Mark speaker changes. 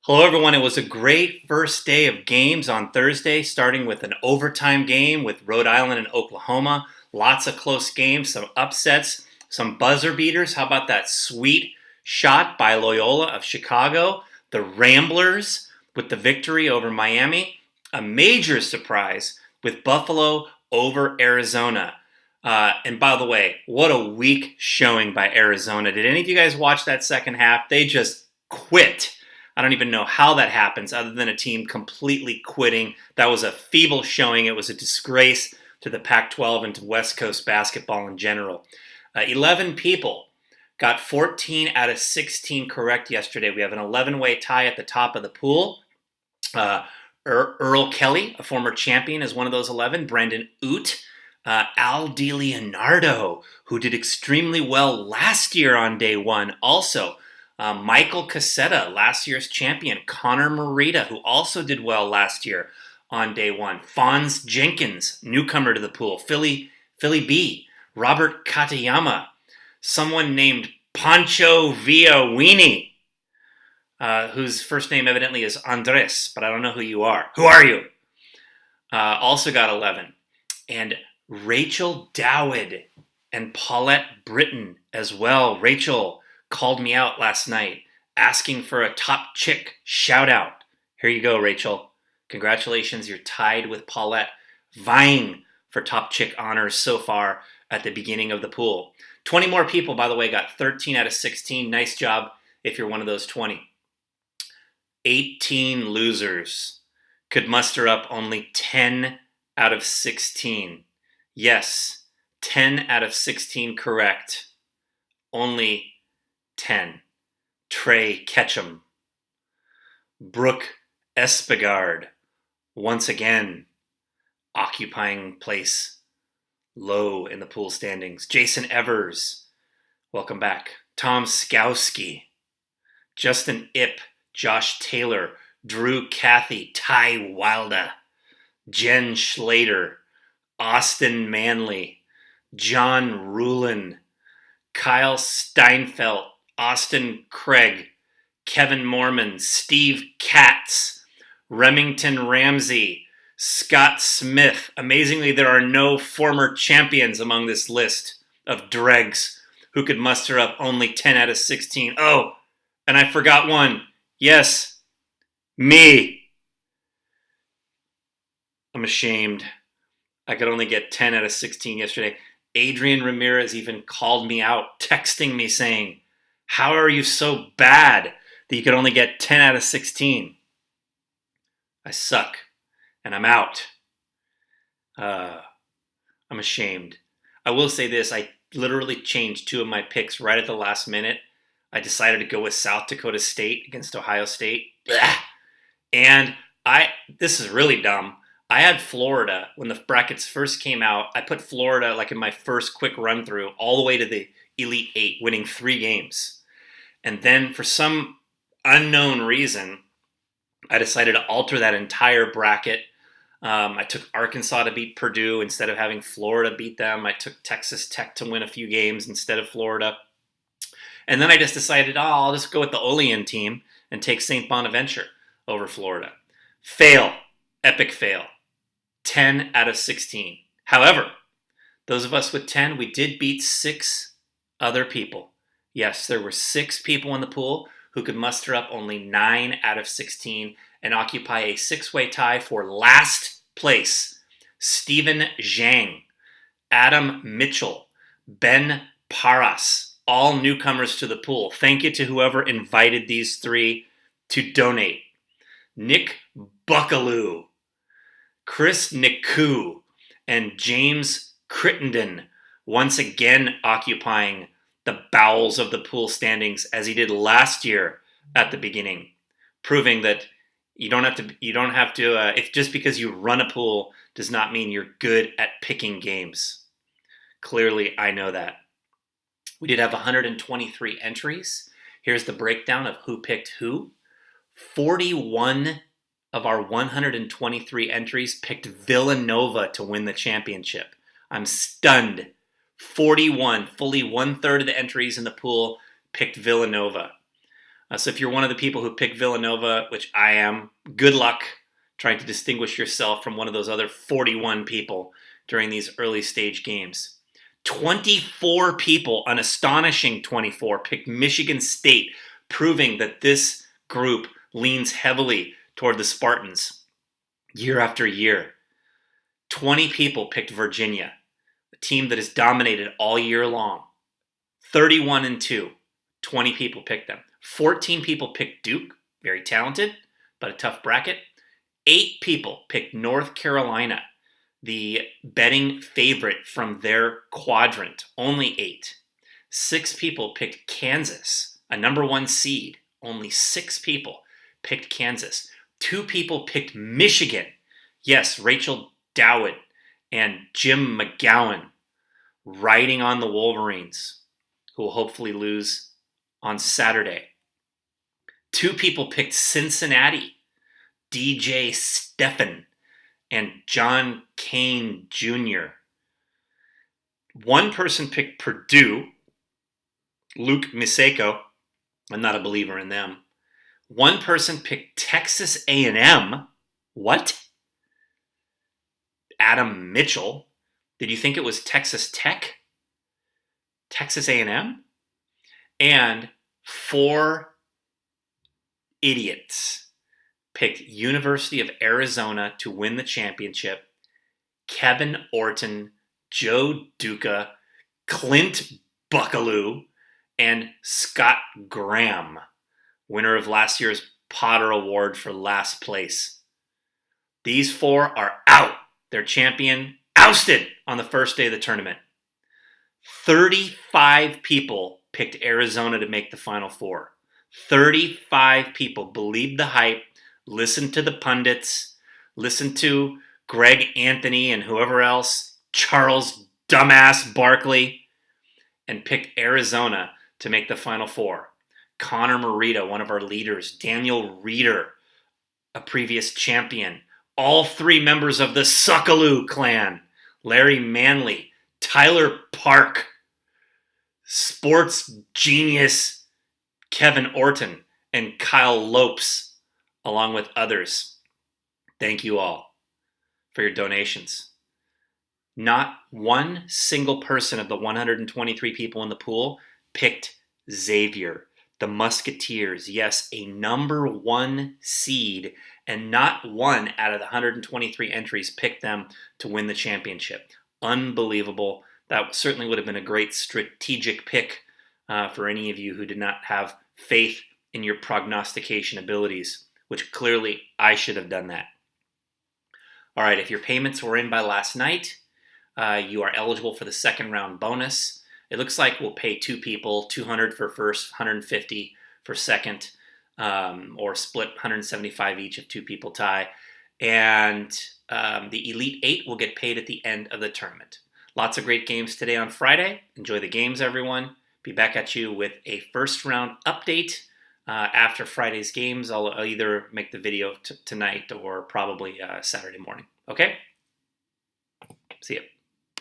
Speaker 1: Hello, everyone. It was a great first day of games on Thursday, starting with an overtime game with Rhode Island and Oklahoma. Lots of close games, some upsets, some buzzer beaters. How about that sweet shot by Loyola of Chicago? The Ramblers with the victory over Miami. A major surprise with Buffalo over Arizona. And by the way, what a weak showing by Arizona. Did any of you guys watch that second half? They just quit. I don't even know how that happens other than a team completely quitting. That was a feeble showing. It was a disgrace to the Pac-12 and to West Coast basketball in general. 11 people got 14 out of 16 correct yesterday. We have an 11-way tie at the top of the pool. Earl Kelly, a former champion, is one of those 11. Brandon Oot. Al DiLeonardo, who did extremely well last year on day one, also. Michael Cassetta, last year's champion. Connor Morita, who also did well last year on day one. Fonz Jenkins, newcomer to the pool. Philly B. Robert Katayama. Someone named Pancho Villaweenie, whose first name evidently is Andres, but I don't know who you are. Who are you? Also got 11. And Rachel Dowd and Paulette Britton as well. Rachel called me out last night asking for a top chick shout out. Here you go, Rachel. Congratulations, you're tied with Paulette, vying for top chick honors so far at the beginning of the pool. 20 more people, by the way, got 13 out of 16. Nice job if you're one of those 20. 18 losers could muster up only 10 out of 16. Yes, 10 out of 16 correct. Only 10. Trey Ketchum. Brooke Espigard, once again, occupying place low in the pool standings. Jason Evers, welcome back. Tom Skowski. Justin Ip, Josh Taylor, Drew Cathy, Ty Wilder, Jen Schlater, Austin Manley, John Rulin, Kyle Steinfeld, Austin Craig, Kevin Mormon, Steve Katz, Remington Ramsey, Scott Smith. Amazingly, there are no former champions among this list of dregs who could muster up only 10 out of 16. Oh, and I forgot one. Yes, me. I'm ashamed. I could only get 10 out of 16 yesterday. Adrian Ramirez even called me out, texting me saying, "How are you so bad that you could only get 10 out of 16? I suck, and I'm out. I'm ashamed. I will say this, I literally changed two of my picks right at the last minute. I decided to go with South Dakota State against Ohio State. Blah. And this is really dumb. I had Florida when the brackets first came out. I put Florida like in my first quick run through all the way to the Elite Eight, winning 3 games. And then for some unknown reason, I decided to alter that entire bracket. I took Arkansas to beat Purdue instead of having Florida beat them. I took Texas Tech to win a few games instead of Florida. And then I just decided, I'll just go with the Olean team and take St. Bonaventure over Florida. Fail. Epic fail. 10 out of 16. However, those of us with 10, we did beat 6 other people. Yes, there were 6 people in the pool who could muster up only 9 out of 16 and occupy a 6-way tie for last place. Stephen Zhang, Adam Mitchell, Ben Paras, all newcomers to the pool. Thank you to whoever invited these 3 to donate. Nick Buckaloo, Chris Niku, and James Crittenden once again occupying the bowels of the pool standings as he did last year at the beginning, proving that you don't have to, if just because you run a pool does not mean you're good at picking games. Clearly, I know that. We did have 123 entries. Here's the breakdown of who picked who. 41 of our 123 entries picked Villanova to win the championship. I'm stunned. 41, fully 1/3 of the entries in the pool picked Villanova. So if you're one of the people who picked Villanova, which I am, good luck trying to distinguish yourself from one of those other 41 people during these early stage games. 24 people, an astonishing 24, picked Michigan State, proving that this group leans heavily toward the Spartans year after year. 20 people picked Virginia, a team that has dominated all year long. 31-2, 20 people picked them. 14 people picked Duke, very talented, but a tough bracket. 8 people picked North Carolina, the betting favorite from their quadrant, only 8. 6 people picked Kansas, a number 1 seed, only 6 people picked Kansas. 2 people picked Michigan, yes, Rachel Dowd and Jim McGowan, riding on the Wolverines, who will hopefully lose on Saturday. 2 people picked Cincinnati, DJ Steffen and John Kane Jr. 1 person picked Purdue, Luke Miseko. I'm not a believer in them. 1 person picked Texas A&M. What? Adam Mitchell. Did you think it was Texas Tech? Texas A&M? And 4 idiots picked University of Arizona to win the championship. Kevin Orton, Joe Duca, Clint Buckaloo, and Scott Graham, winner of last year's Potter Award for last place. These 4 are out. Their champion ousted on the first day of the tournament. 35 people picked Arizona to make the Final Four. 35 people believed the hype, listened to the pundits, listened to Greg Anthony and whoever else, Charles Dumbass Barkley, and picked Arizona to make the Final Four. Connor Morita, one of our leaders, Daniel Reeder, a previous champion, all 3 members of the Suckaloo clan, Larry Manley, Tyler Park, sports genius Kevin Orton, and Kyle Lopes, along with others. Thank you all for your donations. Not one single person of the 123 people in the pool picked Xavier, the Musketeers. Yes, a number 1 seed, and not one out of the 123 entries picked them to win the championship. Unbelievable. That certainly would have been a great strategic pick for any of you who did not have faith in your prognostication abilities, which clearly I should have done that. All right, if your payments were in by last night, you are eligible for the second round bonus. It looks like we'll pay 2 people, 200 for first, 150 for second, or split 175 each if 2 people tie. And the Elite 8 will get paid at the end of the tournament. Lots of great games today on Friday. Enjoy the games, everyone. Be back at you with a first round update after Friday's games. I'll either make the video tonight or probably Saturday morning. Okay? See ya.